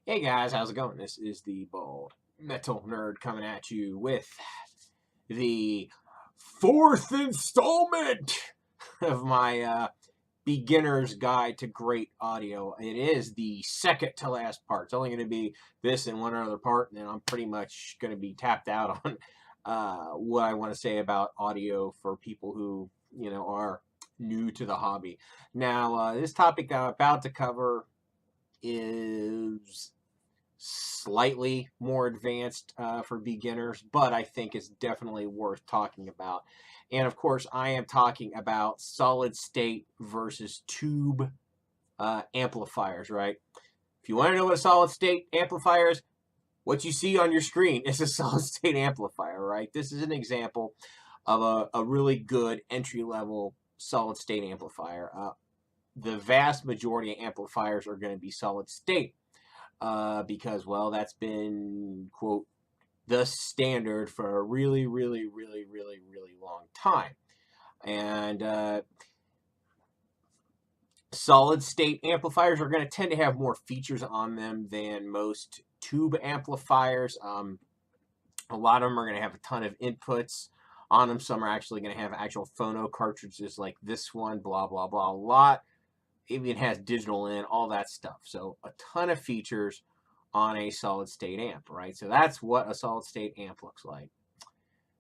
Hey guys, how's it going? This is the Bald Metal Nerd coming at you with the fourth installment of my beginner's guide to great audio. It is the second to last part. It's only going to be this and one other part, and then I'm pretty much going to be tapped out on what I want to say about audio for people who, are new to the hobby. Now, this topic that I'm about to cover is slightly more advanced for beginners, but I think it's definitely worth talking about. And of course, I am talking about solid state versus tube amplifiers, right? If you want to know what a solid state amplifier is, what you see on your screen is a solid state amplifier, right? This is an example of a really good entry level solid state amplifier. The vast majority of amplifiers are going to be solid state. Because, well, that's been, quote, the standard for a really, really, really, really, really long time. And solid state amplifiers are going to tend to have more features on them than most tube amplifiers. A lot of them are going to have a ton of inputs on them. Some are actually going to have actual phono cartridges like this one, blah, blah, blah. A lot even has digital in, all that stuff. So a ton of features on a solid state amp, right? So that's what a solid state amp looks like.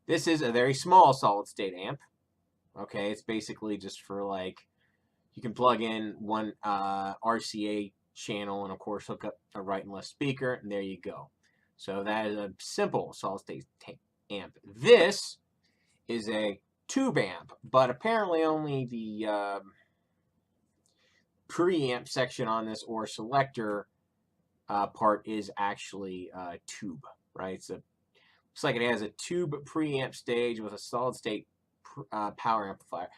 This is a very small solid state amp. Okay, it's basically just for like, you can plug in one RCA channel and of course hook up a right and left speaker, and there you go. So that is a simple solid state amp. This is a tube amp, but apparently only the preamp section on this, or selector part, is actually tube, right? So looks like it has a tube preamp stage with a solid state power amplifier.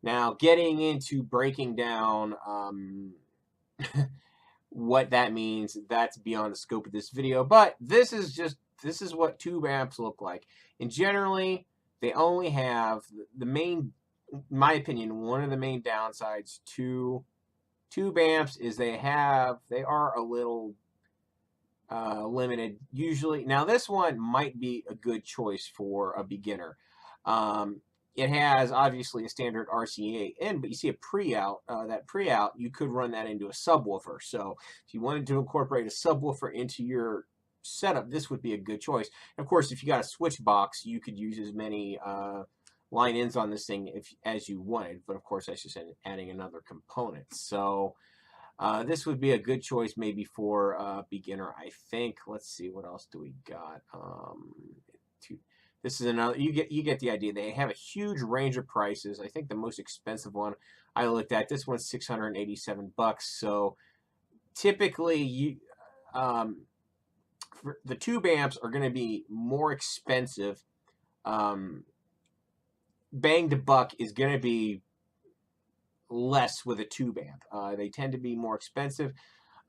Now, getting into breaking down what that means, that's beyond the scope of this video, but this is what tube amps look like. And generally, they only have the main, in my opinion, one of the main downsides to tube amps is they are a little limited usually. Now this one might be a good choice for a beginner. It has obviously a standard RCA in, but you see a pre-out. That pre-out, you could run that into a subwoofer. So if you wanted to incorporate a subwoofer into your setup, this would be a good choice. And of course, if you got a switch box, you could use as many line ins on this thing as you wanted, but of course that's just adding another component. So this would be a good choice maybe for a beginner, I think. Let's see, what else do we got? This is another, you get the idea. They have a huge range of prices. I think the most expensive one I looked at, this one's $687. So typically the tube amps are going to be more expensive. Bang to buck is going to be less with a tube amp. They tend to be more expensive.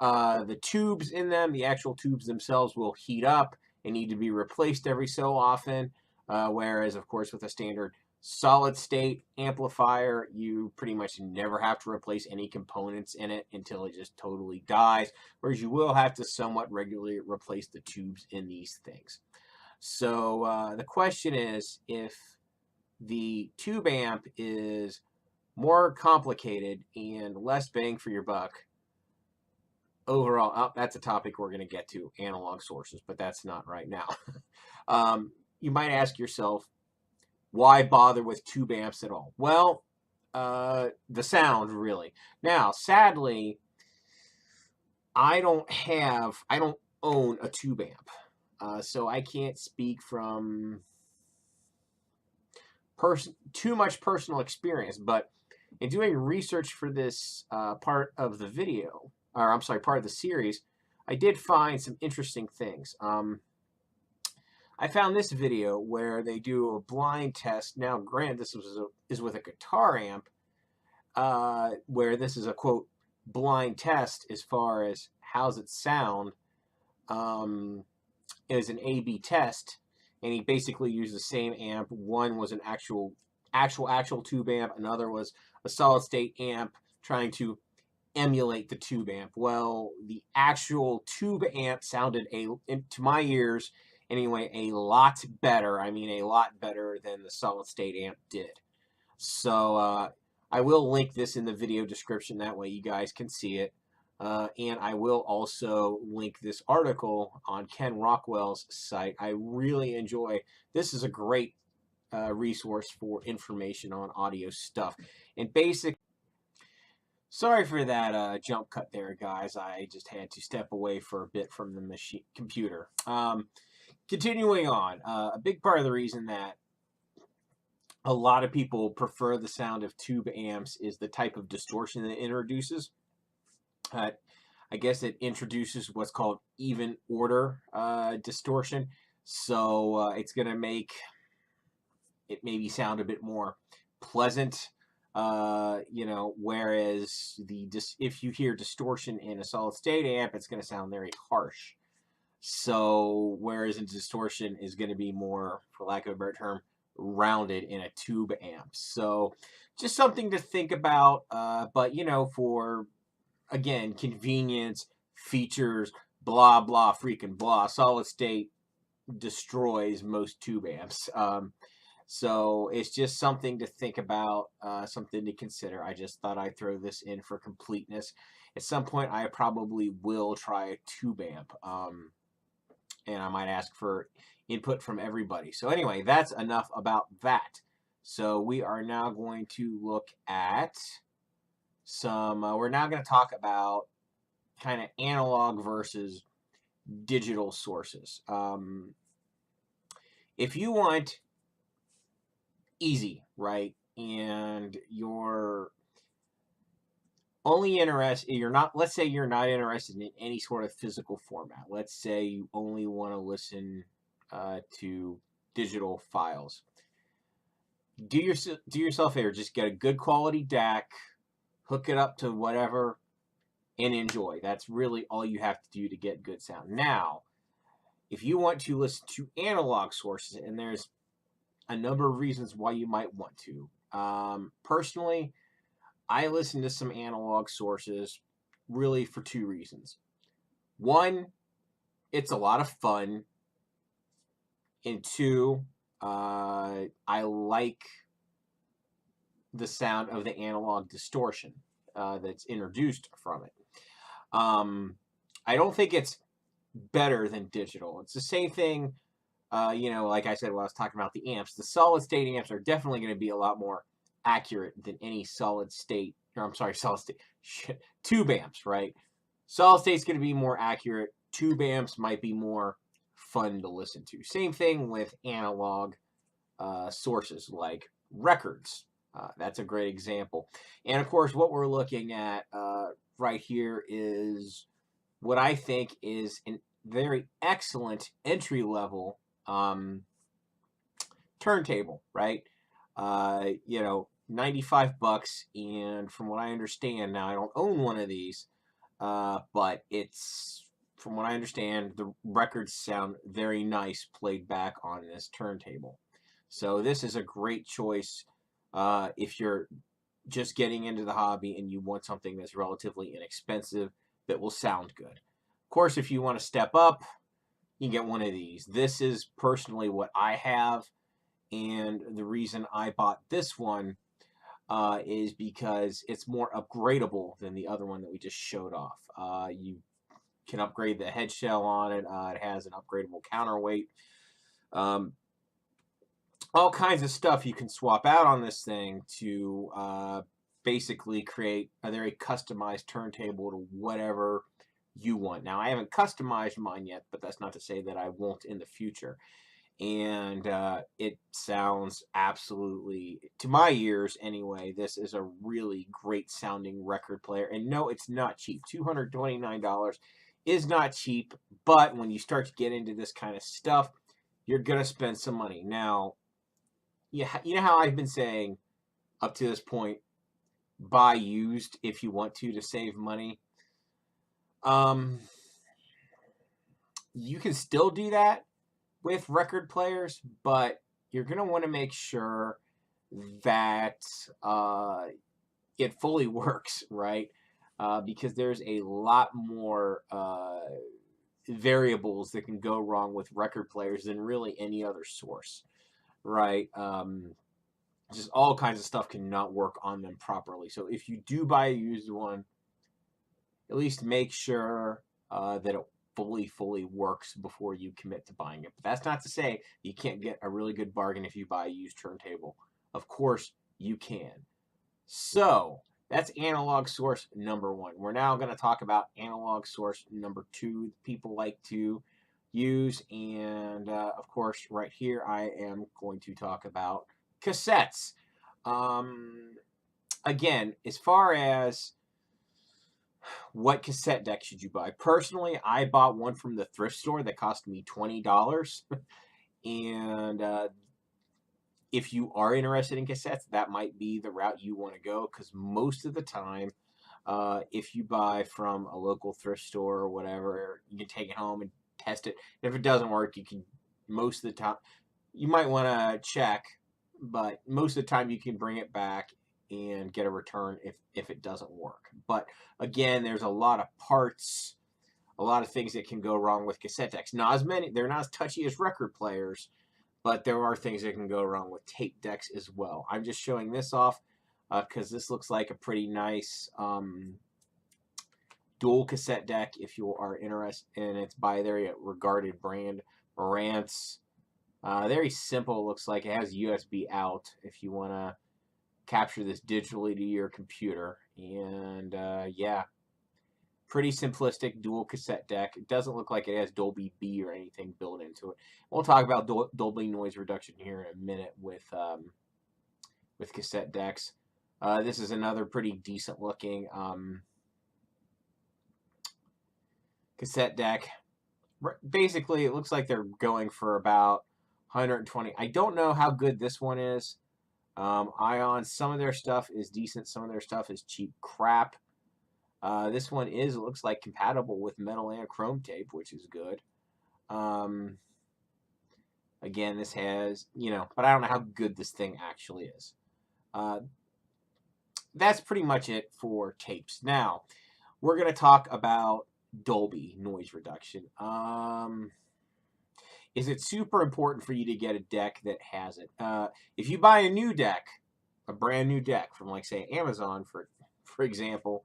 The tubes in them, the actual tubes themselves, will heat up and need to be replaced every so often. Whereas, of course, with a standard solid state amplifier, you pretty much never have to replace any components in it until it just totally dies. Whereas you will have to somewhat regularly replace the tubes in these things. So the question is, if the tube amp is more complicated and less bang for your buck overall, that's a topic we're going to get to, analog sources, but that's not right now. You might ask yourself, why bother with tube amps at all? Well, the sound, really. Now, sadly, I don't own a tube amp, so I can't speak from too much personal experience, but in doing research for this part of the video, or I'm sorry, part of the series, I did find some interesting things. I found this video where they do a blind test. Now, granted, this is with a guitar amp, where this is a, quote, blind test as far as how's it sound. It was an A/B test, and he basically used the same amp. One was an actual tube amp. Another was a solid state amp trying to emulate the tube amp. Well, the actual tube amp sounded, to my ears anyway, a lot better. I mean, a lot better than the solid state amp did. So I will link this in the video description. That way you guys can see it. And I will also link this article on Ken Rockwell's site. I really enjoy, this is a great resource for information on audio stuff. And sorry for that jump cut there, guys. I just had to step away for a bit from the computer. Continuing on, a big part of the reason that a lot of people prefer the sound of tube amps is the type of distortion that it introduces. I guess it introduces what's called even order distortion. So it's going to make it maybe sound a bit more pleasant, you know, whereas if you hear distortion in a solid state amp, it's going to sound very harsh. So whereas a distortion is going to be more, for lack of a better term, rounded in a tube amp. So just something to think about, but you know, for again, convenience, features, blah blah freaking blah, solid state destroys most tube amps. So it's just something to think about, something to consider. I just thought I'd throw this in for completeness. At some point I probably will try a tube amp, and I might ask for input from everybody. So anyway, that's enough about that. So we are now going to look at some, we're now going to talk about kind of analog versus digital sources. If you want easy, right, and you're only interested, let's say you're not interested in any sort of physical format. Let's say you only want to listen to digital files. Do yourself a favor, just get a good quality DAC, hook it up to whatever, and enjoy. That's really all you have to do to get good sound. Now, if you want to listen to analog sources, and there's a number of reasons why you might want to. Personally, I listen to some analog sources really for two reasons. One, it's a lot of fun. And two, I like the sound of the analog distortion that's introduced from it. I don't think it's better than digital. It's the same thing, you know, like I said when I was talking about the amps. The solid state amps are definitely going to be a lot more accurate than any solid state, or I'm sorry, tube amps, right? Solid state's going to be more accurate. Tube amps might be more fun to listen to. Same thing with analog sources like records. That's a great example. And of course, what we're looking at right here is what I think is a very excellent entry-level turntable, right? You know, $95, and from what I understand, now I don't own one of these, but it's, from what I understand, the records sound very nice played back on this turntable. So this is a great choice if you're just getting into the hobby and you want something that's relatively inexpensive that will sound good. Of course, if you want to step up, you can get one of these. This is personally what I have, and the reason I bought this one is because it's more upgradable than the other one that we just showed off. You can upgrade the head shell on it. It has an upgradable counterweight. All kinds of stuff you can swap out on this thing to basically create a very customized turntable to whatever you want. Now, I haven't customized mine yet, but that's not to say that I won't in the future. And it sounds absolutely, to my ears anyway, this is a really great sounding record player. And no, it's not cheap. $229 is not cheap, but when you start to get into this kind of stuff, you're going to spend some money. Now, you know how I've been saying up to this point, buy used if you want to save money. You can still do that with record players, but you're going to want to make sure that it fully works, right? because there's a lot more variables that can go wrong with record players than really any other source, right? Just all kinds of stuff cannot work on them properly. So if you do buy a used one, at least make sure that it fully works before you commit to buying it. But that's not to say you can't get a really good bargain if you buy a used turntable. Of course, you can. So that's analog source number one. We're now going to talk about analog source number two people like to use. And of course, right here, I am going to talk about cassettes. Again, as far as what cassette deck should you buy? Personally, I bought one from the thrift store that cost me $20. And if you are interested in cassettes, that might be the route you want to go, because most of the time, if you buy from a local thrift store or whatever, you can take it home and test it. And if it doesn't work, you can, most of the time, you might want to check, but most of the time you can bring it back and get a return if it doesn't work. But again, there's a lot of parts, a lot of things that can go wrong with cassette decks. Not as many, they're not as touchy as record players, but there are things that can go wrong with tape decks as well. I'm just showing this off because this looks like a pretty nice dual cassette deck if you are interested, and it's by their regarded brand, Marantz. Very simple, it looks like. It has USB out if you want to capture this digitally to your computer. And yeah, pretty simplistic dual cassette deck. It doesn't look like it has Dolby B or anything built into it. We'll talk about Dolby noise reduction here in a minute with cassette decks. This is another pretty decent looking cassette deck. Basically, it looks like they're going for about 120. I don't know how good this one is. Ion, some of their stuff is decent, some of their stuff is cheap crap. This one is, it looks like, compatible with metal and chrome tape, which is good. Again, this has, but I don't know how good this thing actually is. That's pretty much it for tapes. Now, we're going to talk about Dolby noise reduction. Is it super important for you to get a deck that has it? If you buy a new deck, a brand new deck from, like, say, Amazon, for example,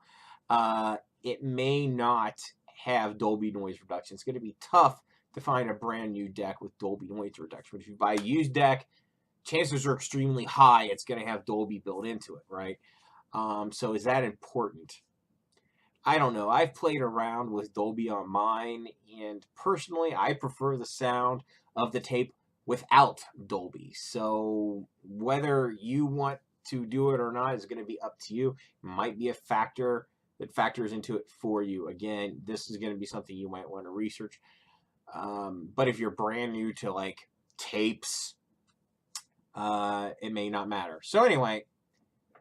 it may not have Dolby noise reduction. It's going to be tough to find a brand new deck with Dolby noise reduction. But if you buy a used deck, chances are extremely high it's going to have Dolby built into it, right? So is that important? I don't know. I've played around with Dolby on mine, and personally, I prefer the sound of the tape without Dolby. So whether you want to do it or not is going to be up to you. It might be a factor that factors into it for you. Again, this is going to be something you might want to research. But if you're brand new to, like, tapes, it may not matter. So anyway,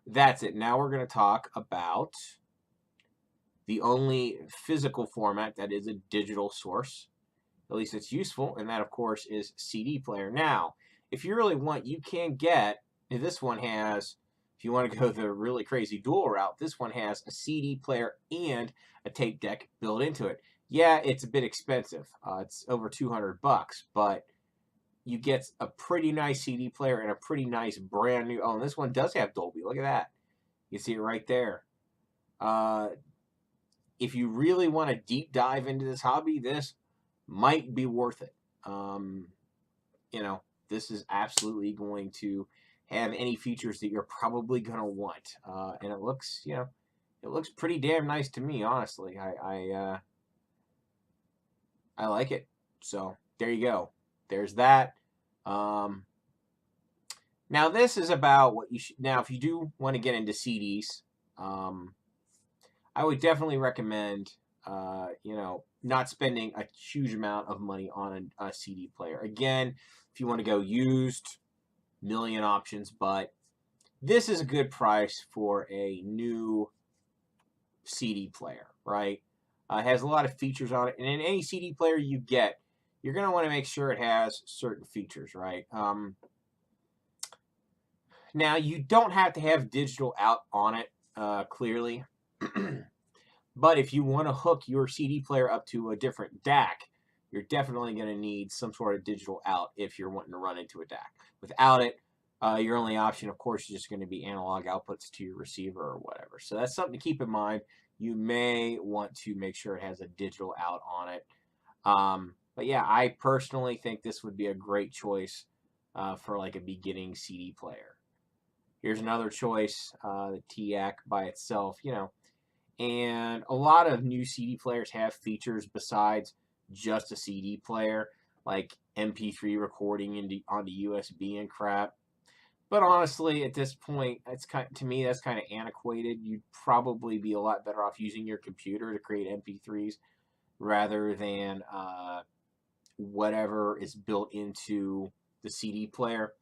that's it. Now we're going to talk about the only physical format that is a digital source, at least it's useful, and that, of course, is CD player. Now, if you really want, you can get, this one has, if you want to go the really crazy dual route, this one has a CD player and a tape deck built into it. Yeah, it's a bit expensive. It's over $200, but you get a pretty nice CD player and a pretty nice brand new, oh, and this one does have Dolby. Look at that. You see it right there. If you really want to deep dive into this hobby, this might be worth it. This is absolutely going to have any features that you're probably going to want. And it looks, it looks pretty damn nice to me, honestly. I like it. So there you go. There's that. Now this is about what you should, now if you do want to get into CDs, I would definitely recommend, not spending a huge amount of money on a CD player. Again, if you want to go used, million options, but this is a good price for a new CD player, right? It has a lot of features on it, and in any CD player you get, you're going to want to make sure it has certain features, right? Now, you don't have to have digital out on it, clearly. But if you want to hook your CD player up to a different DAC, you're definitely going to need some sort of digital out if you're wanting to run into a DAC. Without it, your only option, of course, is just going to be analog outputs to your receiver or whatever. So that's something to keep in mind. You may want to make sure it has a digital out on it. But yeah, I personally think this would be a great choice for like a beginning CD player. Here's another choice, the TAC by itself, you know. And a lot of new CD players have features besides just a CD player, like MP3 recording onto USB and crap. But honestly, at this point, to me, that's kind of antiquated. You'd probably be a lot better off using your computer to create MP3s rather than whatever is built into the CD player.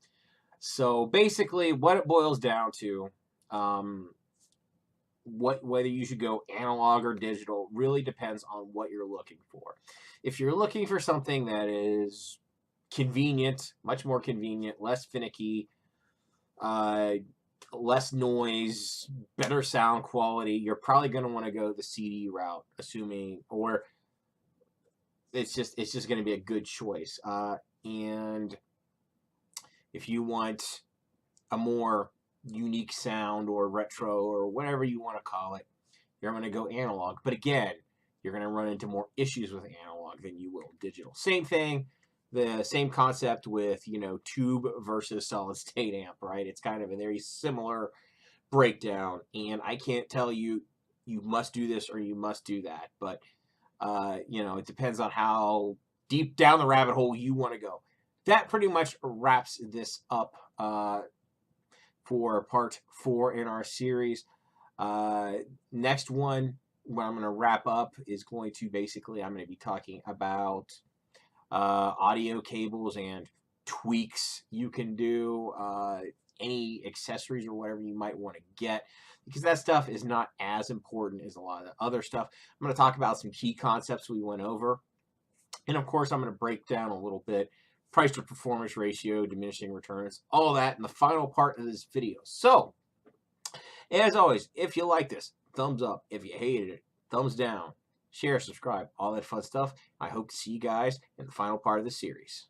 So basically, what it boils down to, whether you should go analog or digital really depends on what you're looking for. If you're looking for something that is convenient, much more convenient, less finicky, less noise, better sound quality, you're probably going to want to go the CD route, or it's just going to be a good choice. And if you want a more unique sound or retro or whatever you want to call it, you're going to go analog. But again, you're going to run into more issues with analog than you will digital. Same thing, the same concept with, you know, tube versus solid state amp, right? It's kind of a very similar breakdown, and I can't tell you you must do this or you must do that, but you know, it depends on how deep down the rabbit hole you want to go. That pretty much wraps this up for part 4 in our series. Next one, what I'm going to wrap up is going to basically, I'm going to be talking about audio cables and tweaks you can do, any accessories or whatever you might want to get, because that stuff is not as important as a lot of the other stuff. I'm going to talk about some key concepts we went over. And of course, I'm going to break down a little bit price to performance ratio, diminishing returns, all that in the final part of this video. So, as always, if you like this, thumbs up. If you hated it, thumbs down. Share, subscribe, all that fun stuff. I hope to see you guys in the final part of the series.